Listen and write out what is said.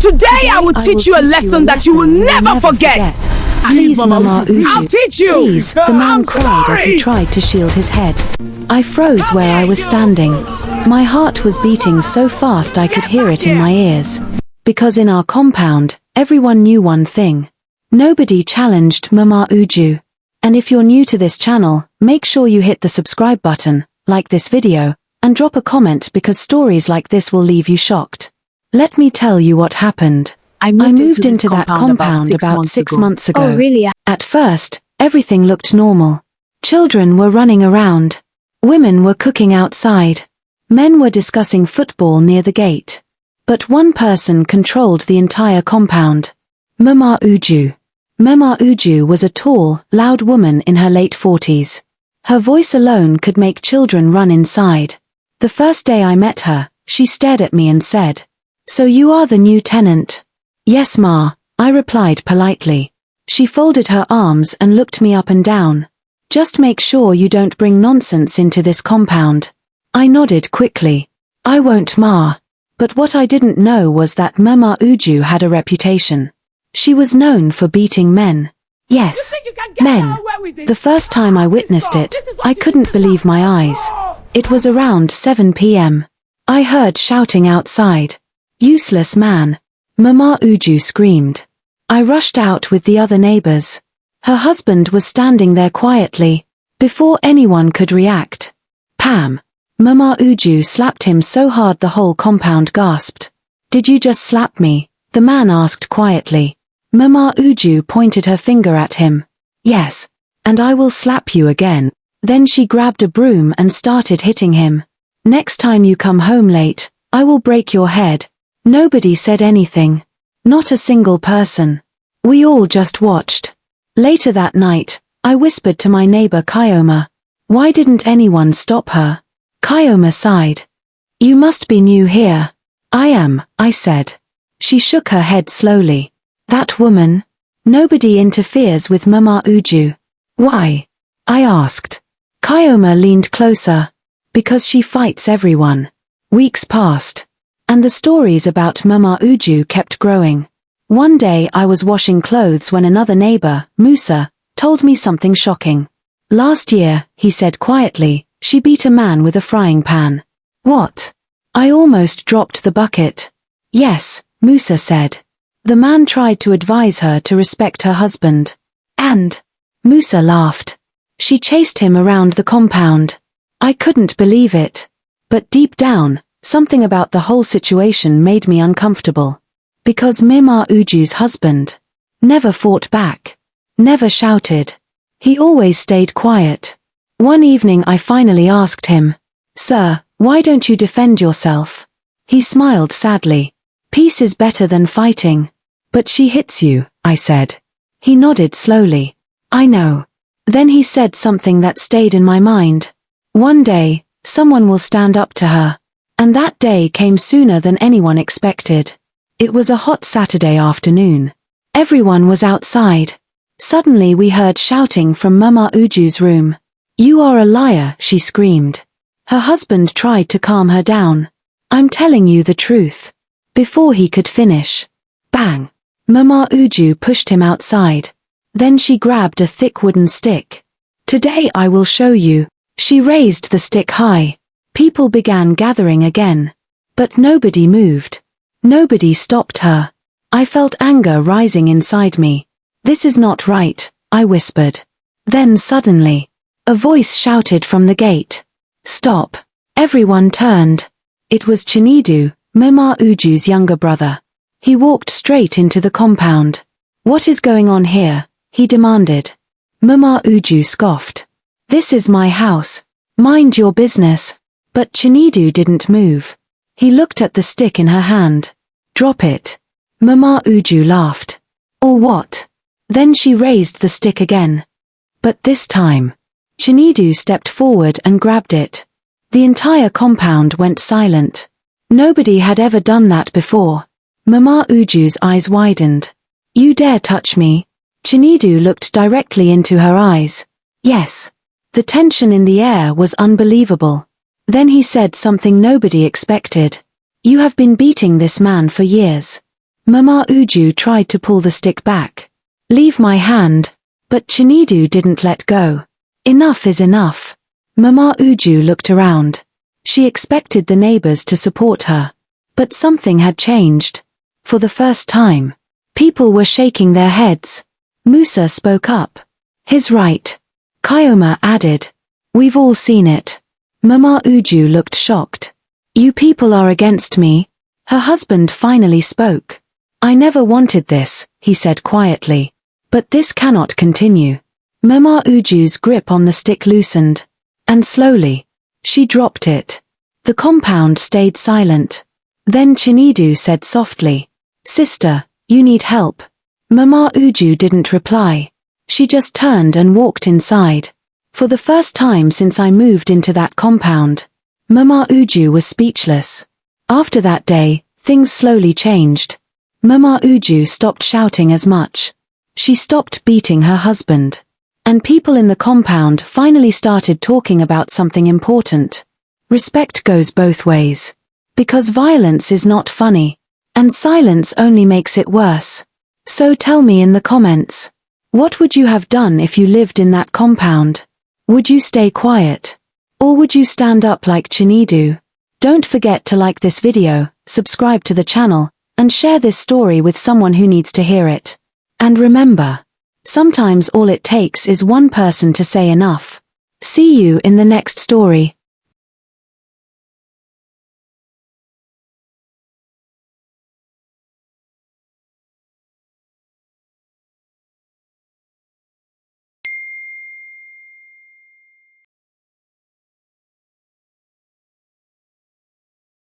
Today I will teach you a lesson that you will never forget. Please, Mama Uju. I'll teach you. Please, the man cried as he tried to shield his head. I froze where I was standing. My heart was beating so fast I could hear it in my ears. Because in our compound, everyone knew one thing. Nobody challenged Mama Uju. And if you're new to this channel, make sure you hit the subscribe button, like this video, and drop a comment because stories like this will leave you shocked. Let me tell you what happened. I moved into that compound about 6 months ago. Oh, really? At first, everything looked normal. Children were running around. Women were cooking outside. Men were discussing football near the gate. But one person controlled the entire compound. Mama Uju. Mama Uju was a tall, loud woman in her late 40s. Her voice alone could make children run inside. The first day I met her, she stared at me and said, "So you are the new tenant?" "Yes, Ma," I replied politely. She folded her arms and looked me up and down. "Just make sure you don't bring nonsense into this compound." I nodded quickly. "I won't, Ma." But what I didn't know was that Mama Uju had a reputation. She was known for beating men. Yes, men. The first time I witnessed it, I couldn't believe my eyes. It was around 7 p.m. I heard shouting outside. "Useless man!" Mama Uju screamed. I rushed out with the other neighbors. Her husband was standing there quietly. Before anyone could react, Pam. Mama Uju slapped him so hard the whole compound gasped. "Did you just slap me?" the man asked quietly. Mama Uju pointed her finger at him. "Yes. And I will slap you again." Then she grabbed a broom and started hitting him. "Next time you come home late, I will break your head." Nobody said anything. Not a single person. We all just watched. Later that night, I whispered to my neighbor Kyoma. Why didn't anyone stop her? Kyoma sighed. "You must be new here." "I am," I said. She shook her head slowly. "That woman? Nobody interferes with Mama Uju." "Why?" I asked. Kyoma leaned closer. "Because she fights everyone." Weeks passed. And the stories about Mama Uju kept growing. One day I was washing clothes when another neighbor, Musa, told me something shocking. "Last year," he said quietly, "she beat a man with a frying pan." "What?" I almost dropped the bucket. "Yes," Musa said. "The man tried to advise her to respect her husband." "And?" Musa laughed. "She chased him around the compound." I couldn't believe it. But deep down, something about the whole situation made me uncomfortable. Because Mama Uju's husband never fought back, never shouted. He always stayed quiet. One evening I finally asked him, "Sir, why don't you defend yourself?" He smiled sadly. "Peace is better than fighting." "But she hits you," I said. He nodded slowly. "I know." Then he said something that stayed in my mind. "One day, someone will stand up to her." And that day came sooner than anyone expected. It was a hot Saturday afternoon. Everyone was outside. Suddenly we heard shouting from Mama Uju's room. "You are a liar," she screamed. Her husband tried to calm her down. "I'm telling you the truth." Before he could finish, bang! Mama Uju pushed him outside. Then she grabbed a thick wooden stick. "Today I will show you." She raised the stick high. People began gathering again. But nobody moved. Nobody stopped her. I felt anger rising inside me. "This is not right," I whispered. Then suddenly, a voice shouted from the gate. "Stop." Everyone turned. It was Chinedu, Mama Uju's younger brother. He walked straight into the compound. "What is going on here?" he demanded. Mama Uju scoffed. "This is my house. Mind your business." But Chinedu didn't move. He looked at the stick in her hand. "Drop it." Mama Uju laughed. "Or what?" Then she raised the stick again. But this time, Chinedu stepped forward and grabbed it. The entire compound went silent. Nobody had ever done that before. Mama Uju's eyes widened. "You dare touch me?" Chinedu looked directly into her eyes. Yes. The tension in the air was unbelievable. Then he said something nobody expected. "You have been beating this man for years. Mama Uju tried to pull the stick back. "Leave my hand." But Chinedu didn't let go. "Enough is enough." Mama Uju looked around. She expected the neighbors to support her. But something had changed. For the first time, people were shaking their heads. Musa spoke up. "He's right." Kayoma added. "We've all seen it." Mama Uju looked shocked. "You people are against me?" Her husband finally spoke. "I never wanted this," he said quietly. "But this cannot continue." Mama Uju's grip on the stick loosened. And slowly, she dropped it. The compound stayed silent. Then Chinedu said softly, "Sister, you need help." Mama Uju didn't reply. She just turned and walked inside. For the first time since I moved into that compound, Mama Uju was speechless. After that day, things slowly changed. Mama Uju stopped shouting as much. She stopped beating her husband. And people in the compound finally started talking about something important. Respect goes both ways. Because violence is not funny. And silence only makes it worse. So tell me in the comments. What would you have done if you lived in that compound? Would you stay quiet? Or would you stand up like Chinedu? Don't forget to like this video, subscribe to the channel, and share this story with someone who needs to hear it. And remember, sometimes all it takes is one person to say enough. See you in the next story.